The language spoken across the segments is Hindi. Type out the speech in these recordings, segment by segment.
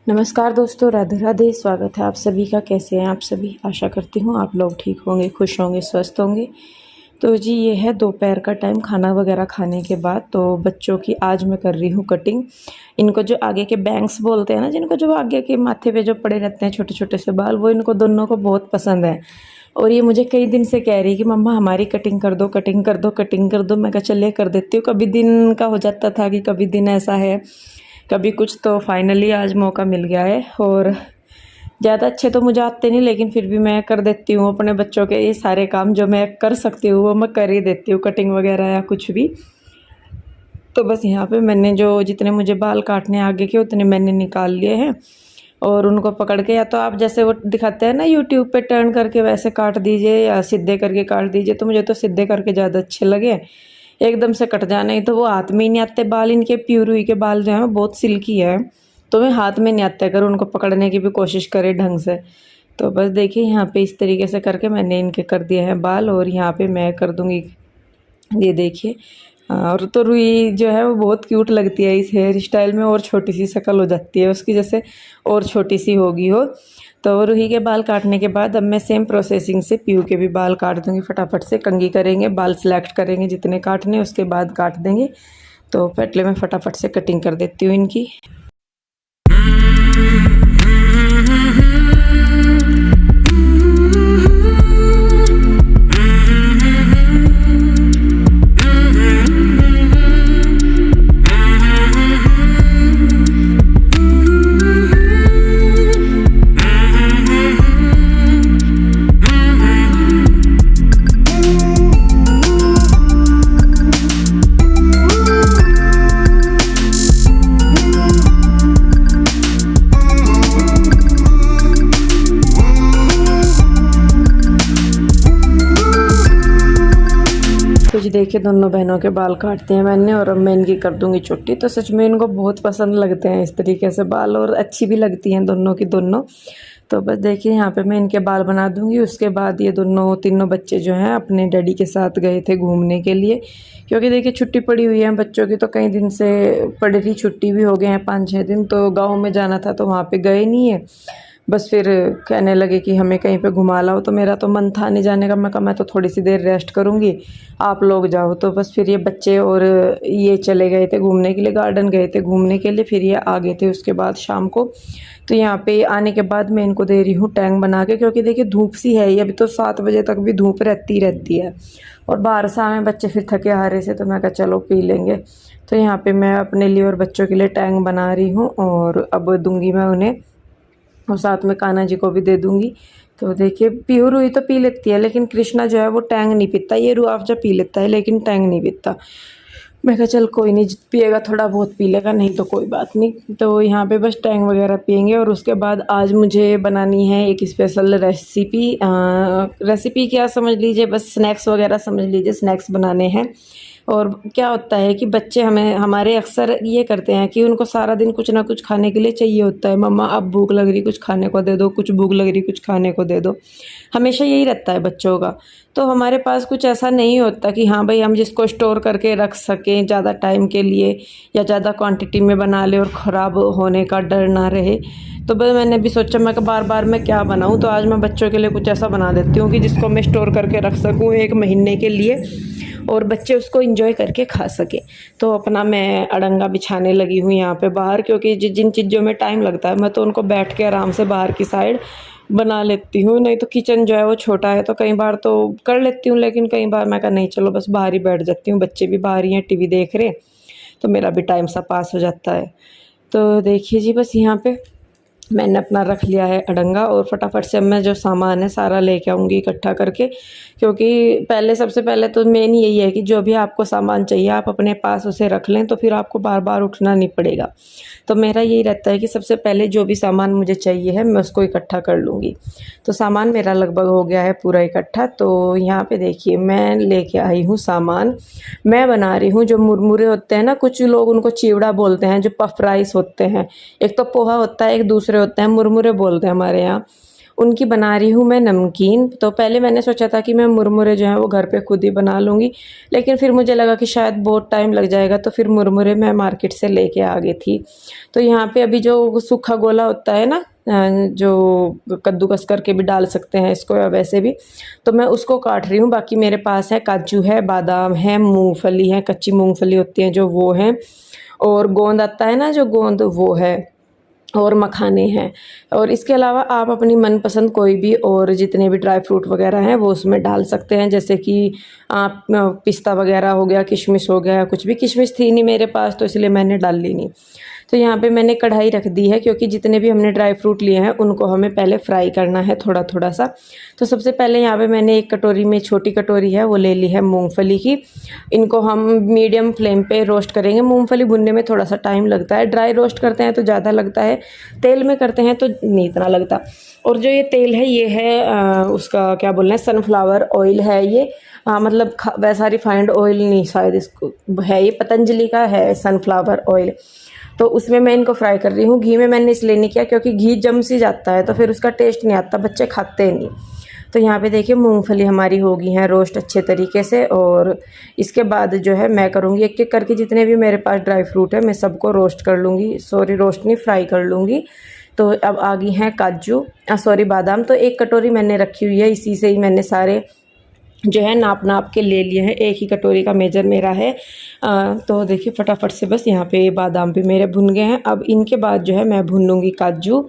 नमस्कार दोस्तों, राधे राधे। स्वागत है आप सभी का। कैसे हैं आप सभी? आशा करती हूँ आप लोग ठीक होंगे, खुश होंगे, स्वस्थ होंगे। तो जी ये है दोपहर का टाइम, खाना वगैरह खाने के बाद। तो बच्चों की आज मैं कर रही हूँ कटिंग। इनको जो आगे के बैंग्स बोलते हैं ना, जिनको जो आगे के माथे पे जो पड़े रहते हैं छोटे छोटे से बाल, वो इनको दोनों को बहुत पसंद है। और ये मुझे कई दिन से कह रही है कि मम्मा हमारी कटिंग कर दो, कटिंग कर दो, कटिंग कर दो। मैं कहा चलिए कर देती हूँ। कभी दिन का हो जाता था कि कभी दिन ऐसा है, कभी कुछ। तो फाइनली आज मौका मिल गया है। और ज़्यादा अच्छे तो मुझे आते नहीं, लेकिन फिर भी मैं कर देती हूँ अपने बच्चों के ये सारे काम जो मैं कर सकती हूँ वो मैं कर ही देती हूँ, कटिंग वगैरह या कुछ भी। तो बस यहाँ पे मैंने जो जितने मुझे बाल काटने आगे के उतने मैंने निकाल लिए हैं। और उनको पकड़ के, या तो आप जैसे वो दिखाते हैं ना यूट्यूब पे टर्न करके, वैसे काट दीजिए या सीधे करके काट दीजिए। तो मुझे तो सीधे करके ज़्यादा अच्छे लगे। एकदम से कट जाना ही तो वो हाथ में ही नहीं आते बाल। इनके प्यूरुई के बाल जो हैं बहुत सिल्की है, तो मैं हाथ में नहीं आते अगर उनको पकड़ने की भी कोशिश करे ढंग से। तो बस देखिए यहाँ पे इस तरीके से करके मैंने इनके कर दिए हैं बाल। और यहाँ पे मैं कर दूँगी, ये देखिए। और तो रुई जो है वो बहुत क्यूट लगती है इस हेयर स्टाइल में, और छोटी सी शक्ल हो जाती है उसकी, जैसे और छोटी सी होगी हो। तो रुई के बाल काटने के बाद अब मैं सेम प्रोसेसिंग से पीहू के भी बाल काट दूँगी। फटाफट से कंघी करेंगे, बाल सेलेक्ट करेंगे जितने काटने, उसके बाद काट देंगे। तो पहले मैं फटाफट से कटिंग कर देती हूँ इनकी। तो जी देखिए दोनों बहनों के बाल काटते हैं मैंने, और अब मैं इनकी कर दूंगी चुट्टी। तो सच में इनको बहुत पसंद लगते हैं इस तरीके से बाल, और अच्छी भी लगती हैं दोनों की दोनों। तो बस देखिए यहाँ पे मैं इनके बाल बना दूंगी। उसके बाद ये दोनों तीनों बच्चे जो हैं अपने डैडी के साथ गए थे घूमने के लिए, क्योंकि देखिए छुट्टी पड़ी हुई है बच्चों की। तो कई दिन से पड़ी थी, छुट्टी भी हो गए हैं 5-6 दिन। तो गाँव में जाना था तो वहाँ पर गए नहीं है। बस फिर कहने लगे कि हमें कहीं पे घुमा लाओ। तो मेरा तो मन था नहीं जाने का। मैं कहा मैं तो थोड़ी सी देर रेस्ट करूँगी, आप लोग जाओ। तो बस फिर ये बच्चे और ये चले गए थे घूमने के लिए, गार्डन गए थे घूमने के लिए। फिर ये आ गए थे उसके बाद शाम को। तो यहाँ पे आने के बाद मैं इनको दे रही हूँ टैंग बना के, क्योंकि देखिए धूप सी है ये, अभी तो 7 बजे तक भी धूप रहती है। और बाहर से आए बच्चे फिर थके हारे से, तो मैं कहा चलो पी लेंगे। तो यहाँ पर मैं अपने लिए और बच्चों के लिए टैंग बना रही हूँ, और अब दूँगी मैं उन्हें, और साथ में कान्हा जी को भी दे दूंगी। तो देखिए पीहू रुई तो पी लेती है, लेकिन कृष्णा जो है वो टैंग नहीं पीता। ये रूह-अफ़ज़ा पी लेता है लेकिन टैंग नहीं पीता। मैं कहा चल कोई नहीं, पिएगा थोड़ा बहुत पी लेगा, नहीं तो कोई बात नहीं। तो यहाँ पे बस टैंग वगैरह पियेंगे। और उसके बाद आज मुझे बनानी है एक स्पेशल रेसिपी। रेसिपी क्या समझ लीजिए, बस स्नैक्स वगैरह समझ लीजिए, स्नैक्स बनाने हैं। और क्या होता है कि बच्चे हमारे अक्सर ये करते हैं कि उनको सारा दिन कुछ ना कुछ खाने के लिए चाहिए होता है। मम्मा अब भूख लग रही, कुछ खाने को दे दो, कुछ भूख लग रही, कुछ खाने को दे दो। हमेशा यही रहता है बच्चों का। तो हमारे पास कुछ ऐसा नहीं होता कि हाँ भाई हम जिसको स्टोर करके रख सकें ज़्यादा टाइम के लिए, या ज़्यादा क्वांटिटी में बना ले और ख़राब होने का डर ना रहे। तो बस मैंने भी सोचा मैं बार बार मैं क्या बनाऊँ, तो आज मैं बच्चों के लिए कुछ ऐसा बना देती हूँ कि जिसको मैं स्टोर करके रख सकूँ 1 महीने के लिए, और बच्चे उसको एंजॉय करके खा सके। तो अपना मैं अड़ंगा बिछाने लगी हूँ यहाँ पे बाहर, क्योंकि जिन चीज़ों में टाइम लगता है मैं तो उनको बैठ के आराम से बाहर की साइड बना लेती हूँ। नहीं तो किचन जो है वो छोटा है, तो कई बार तो कर लेती हूँ, लेकिन कई बार मैं कहा नहीं चलो बस बाहर ही बैठ जाती हूँ। बच्चे भी बाहर ही हैं, टीवी देख रहे, तो मेरा भी टाइम सा पास हो जाता है। तो देखिए जी बस यहाँ पे मैंने अपना रख लिया है अड़ंगा, और फटाफट से अब मैं जो सामान है सारा लेके आऊँगी इकट्ठा करके। क्योंकि सबसे पहले तो मेन यही है कि जो भी आपको सामान चाहिए आप अपने पास उसे रख लें, तो फिर आपको बार बार उठना नहीं पड़ेगा। तो मेरा यही रहता है कि सबसे पहले जो भी सामान मुझे चाहिए है मैं उसको इकट्ठा कर लूँगी। तो सामान मेरा लगभग हो गया है पूरा इकट्ठा। तो यहाँ पे देखिए मैं लेके आई हूँ सामान। मैं बना रही हूँ जो मुरमुरे होते हैं ना, कुछ लोग उनको चिवड़ा बोलते हैं, जो पफ राइस होते हैं। एक तो पोहा होता है, एक दूसरे होते हैं, मुरमुरे बोलते हैं हमारे यहाँ। उनकी बना रही हूँ मैं नमकीन। तो पहले मैंने सोचा था कि मैं मुरमुरे जो हैं वो घर पे खुद ही बना लूँगी, लेकिन फिर मुझे लगा कि शायद बहुत टाइम लग जाएगा, तो फिर मुरमुरे मैं मार्केट से लेके आ गई थी। तो यहाँ पे अभी जो सूखा गोला होता है ना, जो कद्दूकस करके भी डाल सकते हैं इसको या वैसे भी, तो मैं उसको काट रही हूँ। बाकी मेरे पास है काजू है, बादाम है, मूंगफली है, कच्ची मूंगफली होती है जो वो है, और गोंद आता है ना जो गोंद वो है, और मखाने हैं। और इसके अलावा आप अपनी मनपसंद कोई भी और जितने भी ड्राई फ्रूट वगैरह हैं वो उसमें डाल सकते हैं, जैसे कि आप पिस्ता वगैरह हो गया, किशमिश हो गया, कुछ भी। किशमिश थी नहीं मेरे पास तो इसलिए मैंने डाल ली नहीं। तो यहाँ पे मैंने कढ़ाई रख दी है, क्योंकि जितने भी हमने ड्राई फ्रूट लिए हैं उनको हमें पहले फ्राई करना है थोड़ा थोड़ा सा। तो सबसे पहले यहाँ पे मैंने एक कटोरी में, छोटी कटोरी है वो ले ली है मूंगफली की। इनको हम मीडियम फ्लेम पे रोस्ट करेंगे। मूंगफली भुनने में थोड़ा सा टाइम लगता है, ड्राई रोस्ट करते हैं तो ज़्यादा लगता है, तेल में करते हैं तो नहीं इतना लगता। और जो ये तेल है ये है उसका क्या बोलना है, सनफ्लावर ऑयल है ये। मतलब वैसा रिफाइंड ऑयल नहीं शायद इसको है, ये पतंजलि का है सनफ्लावर ऑयल। तो उसमें मैं इनको फ्राई कर रही हूँ। घी में मैंने इसलिए नहीं किया क्योंकि घी जम सी जाता है तो फिर उसका टेस्ट नहीं आता, बच्चे खाते नहीं। तो यहाँ पे देखिए मूंगफली हमारी हो गई हैं रोस्ट अच्छे तरीके से। और इसके बाद जो है मैं करूँगी एक एक करके, जितने भी मेरे पास ड्राई फ्रूट है मैं सबको रोस्ट कर लूँगी, सॉरी रोस्ट नहीं फ्राई कर लूँगी। तो अब आ गई हैं काजू, सॉरी बादाम। तो एक कटोरी मैंने रखी हुई है, इसी से ही मैंने सारे जो है नाप नाप के ले लिए हैं, एक ही कटोरी का मेजर मेरा है। तो देखिए फटाफट से बस यहाँ पे बादाम भी मेरे भुन गए हैं। अब इनके बाद जो है मैं भून लूँगी काजू।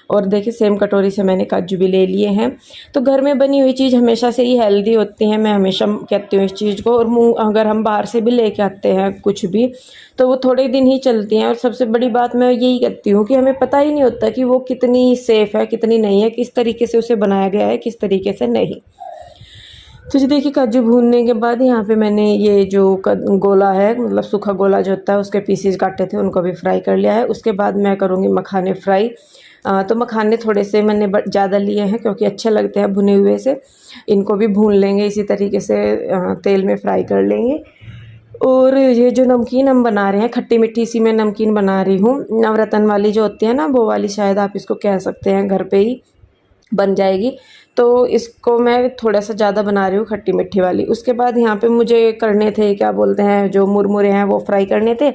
और देखिए सेम कटोरी से मैंने काजू भी ले लिए हैं। तो घर में बनी हुई चीज़ हमेशा से ही हेल्दी होती है, मैं हमेशा कहती हूँ इस चीज़ को। और अगर हम बाहर से भी लेके आते हैं कुछ भी तो वो थोड़े दिन ही चलती हैं। और सबसे बड़ी बात मैं यही कहती हूँ कि हमें पता ही नहीं होता कि वो कितनी सेफ़ है कितनी नहीं है, किस तरीके से उसे बनाया गया है किस तरीके से नहीं। तो जी देखिए काजू भूनने के बाद यहाँ पे मैंने ये जो गोला है, मतलब सूखा गोला जो होता है उसके पीसेस काटे थे उनको भी फ्राई कर लिया है। उसके बाद मैं करूँगी मखाने फ्राई। तो मखाने थोड़े से मैंने ज़्यादा लिए हैं क्योंकि अच्छे लगते हैं भुने हुए से। इनको भी भून लेंगे इसी तरीके से, तेल में फ्राई कर लेंगे। और ये जो नमकीन हम बना रहे हैं खट्टी मीठी, इसी में नमकीन बना रही हूँ। नवरत्न वाली जो होती है ना वो वाली शायद आप इसको कह सकते हैं, घर पे ही बन जाएगी। तो इसको मैं थोड़ा सा ज़्यादा बना रही हूँ खट्टी मीठी वाली। उसके बाद यहाँ पे मुझे करने थे क्या बोलते हैं, जो मुरमुरे हैं वो फ्राई करने थे।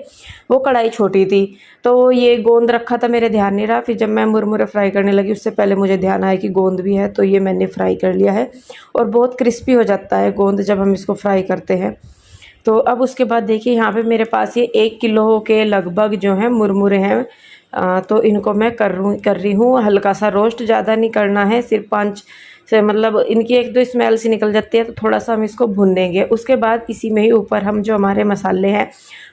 वो कढ़ाई छोटी थी तो ये गोंद रखा था, मेरे ध्यान नहीं रहा। फिर जब मैं मुरमुरे फ्राई करने लगी उससे पहले मुझे ध्यान आया कि गोंद भी है, तो ये मैंने फ्राई कर लिया है। और बहुत क्रिस्पी हो जाता है गोंद जब हम इसको फ्राई करते हैं। तो अब उसके बाद देखिए यहाँ पे मेरे पास ये 1 किलो के लगभग जो है मुरमुरे हैं। तो इनको मैं कर रही हूँ हल्का सा रोस्ट, ज़्यादा नहीं करना है, सिर्फ 5 से मतलब इनकी एक दो स्मेल सी निकल जाती है तो थोड़ा सा हम इसको भून देंगे। उसके बाद इसी में ही ऊपर हम जो हमारे मसाले हैं,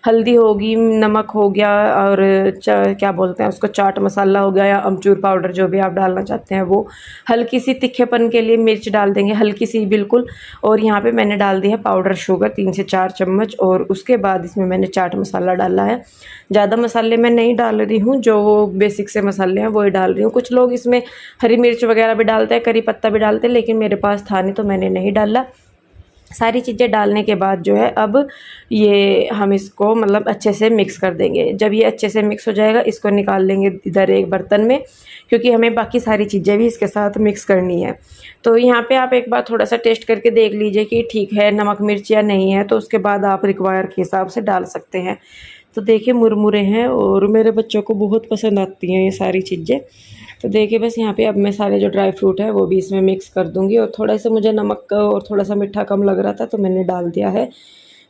हल्दी होगी, नमक हो गया, और क्या बोलते हैं उसको, चाट मसाला हो गया या अमचूर पाउडर, जो भी आप डालना चाहते हैं वो। हल्की सी तीखेपन के लिए मिर्च डाल देंगे, हल्की सी बिल्कुल। और यहाँ पे मैंने डाल दी है पाउडर शुगर 3 से 4 चम्मच। और उसके बाद इसमें मैंने चाट मसाला डाला है। ज़्यादा मसाले मैं नहीं डाल रही हूँ, जो बेसिक से मसाले हैं वो ही डाल रही हूँ। कुछ लोग इसमें हरी मिर्च वगैरह भी डालते हैं, करी पत्ता भी डालते हैं, लेकिन मेरे पास था नहीं तो मैंने नहीं डाला। सारी चीज़ें डालने के बाद जो है अब ये हम इसको मतलब अच्छे से मिक्स कर देंगे। जब ये अच्छे से मिक्स हो जाएगा इसको निकाल लेंगे इधर एक बर्तन में, क्योंकि हमें बाकी सारी चीज़ें भी इसके साथ मिक्स करनी है। तो यहाँ पे आप एक बार थोड़ा सा टेस्ट करके देख लीजिए कि ठीक है नमक मिर्च या नहीं है, तो उसके बाद आप रिक्वायर के हिसाब से डाल सकते हैं। तो देखिए मुरमुरे हैं और मेरे बच्चों को बहुत पसंद आती हैं ये सारी चीज़ें। तो देखिए बस यहाँ पे अब मैं सारे जो ड्राई फ्रूट है वो भी इसमें मिक्स कर दूँगी। और थोड़ा सा मुझे नमक और थोड़ा सा मीठा कम लग रहा था तो मैंने डाल दिया है।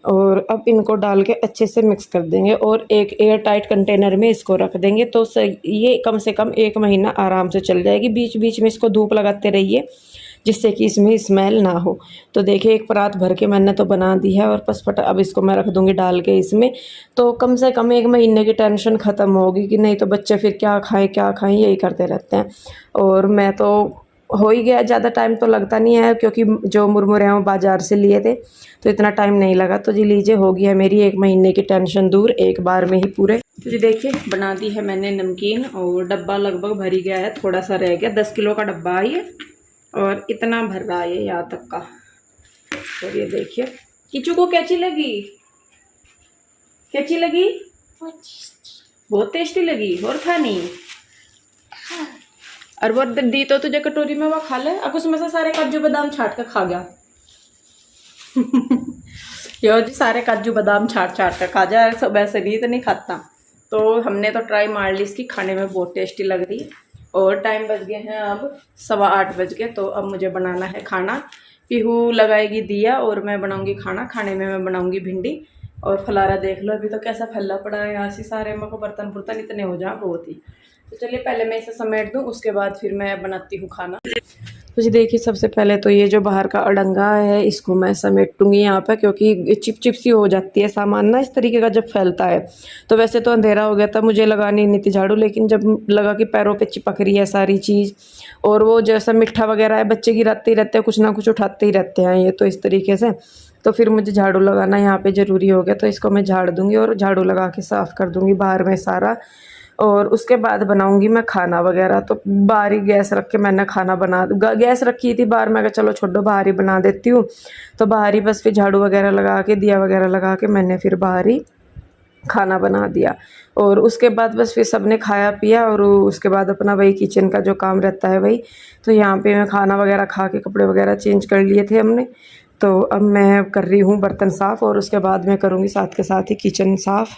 और अब इनको डाल के अच्छे से मिक्स कर देंगे और एक एयर टाइट कंटेनर में इसको रख देंगे। तो ये कम से कम 1 महीना आराम से चल जाएगी। बीच बीच में इसको धूप लगाते रहिए जिससे कि इसमें स्मेल ना हो। तो देखिए एक परात भर के मैंने तो बना दी है और पसपट अब इसको मैं रख दूँगी डाल के इसमें। तो कम से कम 1 महीने की टेंशन ख़त्म होगी कि नहीं तो बच्चे फिर क्या खाएं यही करते रहते हैं। और मैं तो हो ही गया, ज़्यादा टाइम तो लगता नहीं है क्योंकि जो मुरमुरे हैं वो बाज़ार से लिए थे तो इतना टाइम नहीं लगा। तो जी लीजिए हो गया मेरी 1 महीने की टेंशन दूर एक बार में ही पूरे। तो जी देखिए बना दी है मैंने नमकीन और डब्बा लगभग भर ही गया है, थोड़ा सा रह गया। 10 किलो का डब्बा है ये और इतना भर रहा है यहाँ तक का। और ये देखिए किचू को कैची लगी, कैची लगी, बहुत टेस्टी लगी। और खानी और वो दी तो तुझे कटोरी में, वो खा ले। अब उसमें से सारे काजू बादाम छाट कर खा गया। यो जी सारे काजू बादाम छाट कर खा जाए, सब ऐसे नहीं तो नहीं खाता। तो हमने तो ट्राई मार ली इसकी, खाने में बहुत टेस्टी लग रही। और टाइम बज गए हैं अब 8:15 बज गए। तो अब मुझे बनाना है खाना। पीहू लगाएगी दिया और मैं बनाऊंगी खाना। खाने में मैं बनाऊंगी भिंडी और फलारा। देख लो अभी तो कैसा फैला पड़ा है यहाँ से, सारे मेरे को बर्तन इतने हो जाए बहुत ही। तो चलिए पहले मैं इसे समेट दूँ, उसके बाद फिर मैं बनाती हूँ खाना। तो जी देखिए, सबसे पहले तो ये जो बाहर का अड़ंगा है इसको मैं समेटूंगी यहाँ पे, क्योंकि चिप चिप सी हो जाती है सामान ना इस तरीके का जब फैलता है। तो वैसे तो अंधेरा हो गया था, मुझे लगानी नहीं थी झाड़ू, लेकिन जब लगा कि पैरों पे चिपक रही है सारी चीज़, और वो जैसा मिट्ठा वगैरह है, बच्चे गिराते ही रहते हैं, कुछ ना कुछ उठाते ही रहते हैं ये तो इस तरीके से। तो फिर मुझे झाड़ू लगाना यहाँ पे ज़रूरी हो गया। तो इसको मैं झाड़ दूँगी और झाड़ू लगा के साफ़ कर दूँगी बाहर में सारा। और उसके बाद बनाऊंगी मैं खाना वगैरह। तो बाहर ही गैस रख के मैंने खाना गैस रखी थी बाहर, मैं कहा चलो छोड़ो बाहर ही बना देती हूँ। तो बाहर ही बस फिर झाड़ू वगैरह लगा के, दिया वगैरह लगा के मैंने फिर बाहर ही खाना बना दिया। और उसके बाद बस फिर सबने खाया पिया, और उसके बाद अपना वही किचन का जो काम रहता है वही। तो यहाँ पे मैं खाना वगैरह खा के कपड़े वगैरह चेंज कर लिए थे हमने। तो अब मैं कर रही हूँ बर्तन साफ़, और उसके बाद मैं करूँगी साथ के साथ ही किचन साफ़।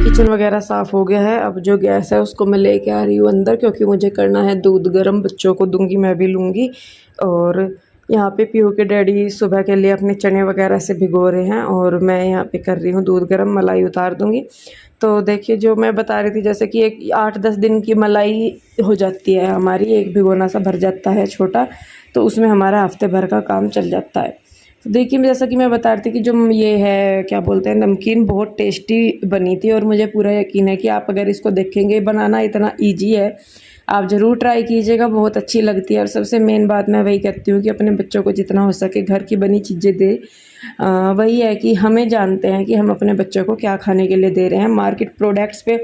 किचन वगैरह साफ़ हो गया है। अब जो गैस है उसको मैं लेके आ रही हूँ अंदर, क्योंकि मुझे करना है दूध गर्म। बच्चों को दूंगी, मैं भी लूँगी। और यहाँ पे पीहू के डैडी सुबह के लिए अपने चने वगैरह से भिगो रहे हैं, और मैं यहाँ पे कर रही हूँ दूध गर्म, मलाई उतार दूँगी। तो देखिए जो मैं बता रही थी, जैसे कि एक 8-10 दिन की मलाई हो जाती है हमारी, एक भिगोना सा भर जाता है छोटा, तो उसमें हमारा हफ्ते भर का काम चल जाता है। तो देखिए जैसा कि मैं बता रही थी कि जो ये है क्या बोलते हैं, नमकीन बहुत टेस्टी बनी थी, और मुझे पूरा यकीन है कि आप अगर इसको देखेंगे, बनाना इतना इजी है, आप ज़रूर ट्राई कीजिएगा, बहुत अच्छी लगती है। और सबसे मेन बात मैं वही कहती हूँ कि अपने बच्चों को जितना हो सके घर की बनी चीज़ें दे। वही है कि हमें जानते हैं कि हम अपने बच्चों को क्या खाने के लिए दे रहे हैं। मार्केट प्रोडक्ट्स पे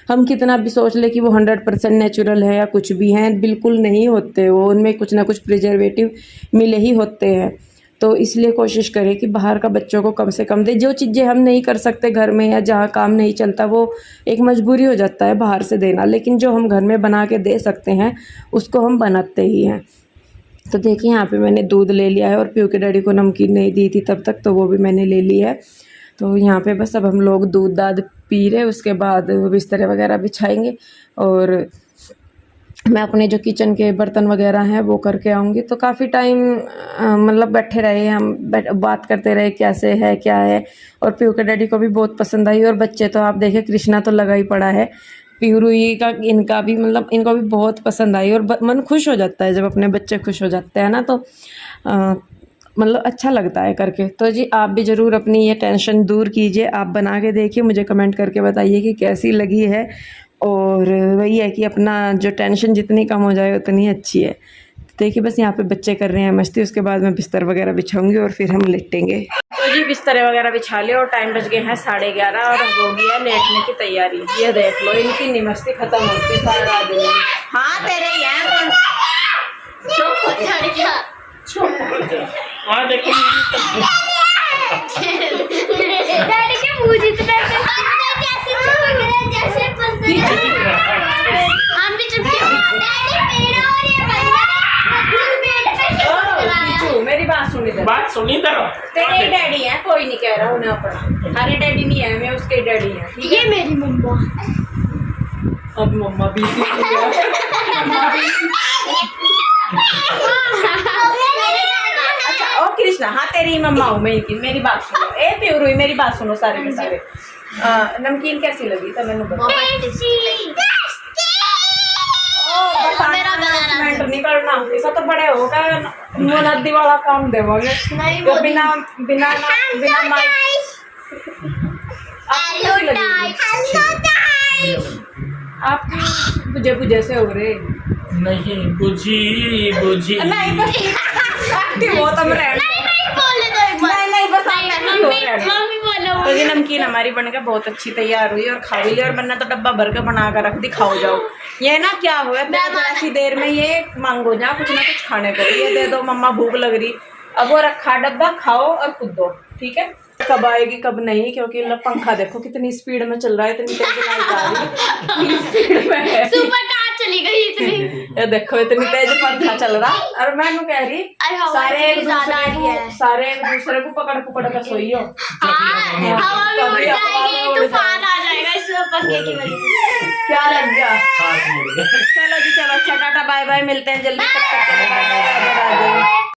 हम कितना भी सोच ले कि वो 100% नेचुरल है या कुछ भी हैं, बिल्कुल नहीं होते वो, उनमें कुछ ना कुछ प्रिजर्वेटिव मिले ही होते हैं। तो इसलिए कोशिश करें कि बाहर का बच्चों को कम से कम दे। जो चीज़ें हम नहीं कर सकते घर में, या जहाँ काम नहीं चलता, वो एक मजबूरी हो जाता है बाहर से देना, लेकिन जो हम घर में बना के दे सकते हैं उसको हम बनाते ही हैं। तो देखिए यहाँ पे मैंने दूध ले लिया है, और पीहू के डैडी को नमकीन नहीं दी थी तब तक, तो वो भी मैंने ले ली है। तो यहाँ पे बस अब हम लोग दूध दाद पी रहे, उसके बाद बिस्तर वगैरह बिछाएंगे, और मैं अपने जो किचन के बर्तन वगैरह हैं वो करके आऊँगी। तो काफ़ी टाइम मतलब बैठे रहे हम, बात करते रहे कैसे है क्या है, और पीहू के डैडी को भी बहुत पसंद आई। और बच्चे तो आप देखें, कृष्णा तो लगा ही पड़ा है, पीहू रुई का इनका भी, मतलब इनको भी बहुत पसंद आई। और मन खुश हो जाता है जब अपने बच्चे खुश हो जाते हैं ना, तो मतलब अच्छा लगता है करके। तो जी आप भी ज़रूर अपनी ये टेंशन दूर कीजिए, आप बना के देखिए, मुझे कमेंट करके बताइए कि कैसी लगी है। और वही है कि अपना जो टेंशन जितनी कम हो जाए उतनी अच्छी है। देखिए बस यहाँ पे बच्चे कर रहे हैं मस्ती, उसके बाद मैं बिस्तर वगैरह बिछाऊंगी और फिर हम लेटेंगे। तो जी बिस्तर वगैरह बिछा लिया, और टाइम बज गए हैं 11:30, और हो गई है लेटने की तैयारी। ये देख लो इनकी नहीं मस्ती खत्म होती सारा दिन। हाँ तेरे ही है, मेरी बात सुनी तेरे डैडी है, कोई नहीं कह रहा उन्हें अपना, हमारे डैडी नहीं है, मैं उसके डैडी है। ये मेरी मम्मा, अब मम्मा बीसी अच्छा ओ कृष्णा, हाँ तेरी मम्मा हूँ मैं, मेरी बात सुनो। ए प्यूरू मेरी बात सुनो सारे के सारे। नमकीन कैसी लगी तो मैंने नहीं करना, ऐसा तो बड़े हो गए, मुनद्दी वाला काम देवोगे तो बिना बिना बिना माइक। आपकी बुझे बुझे से हो रहे नहीं बुझी नहीं बस एक्टिव हो तुम रहने नहीं बस मम्मी बोलो। तो ये नमकीन हमारी बनकर बहुत अच्छी तैयार हुई और खा भी ली और मैंने तो डब्बा भर के बना कर रख दी, खाओ जाओ। ये ना क्या हुआ ऐसी देर में ये मांगो जा कुछ ना कुछ खाने को, ये दे दो मम्मा भूख लग रही। अब वो रखा डब्बा, खाओ और कूदो, ठीक है। कब आएगी कब नहीं, क्योंकि पंखा देखो कितनी स्पीड में चल रहा है, इतनी तेज लाइट आ रही है, स्पीड में है। सुपर कार चली गई इतनी। ये देखो इतनी तेज पंखा चल रहा। और मैं कह रही सारे एक दूसरे को पकड़ कर सोई हो। हवा भी उड़ जाएगी, तूफान आ जाएगा इस पंखे की वजह से। क्या लग गया? चलो जी चलो, अच्छा टाटा बाय बाय, मिलते हैं जल्दी, तब तक के लिए बाय बाय, राधे राधे।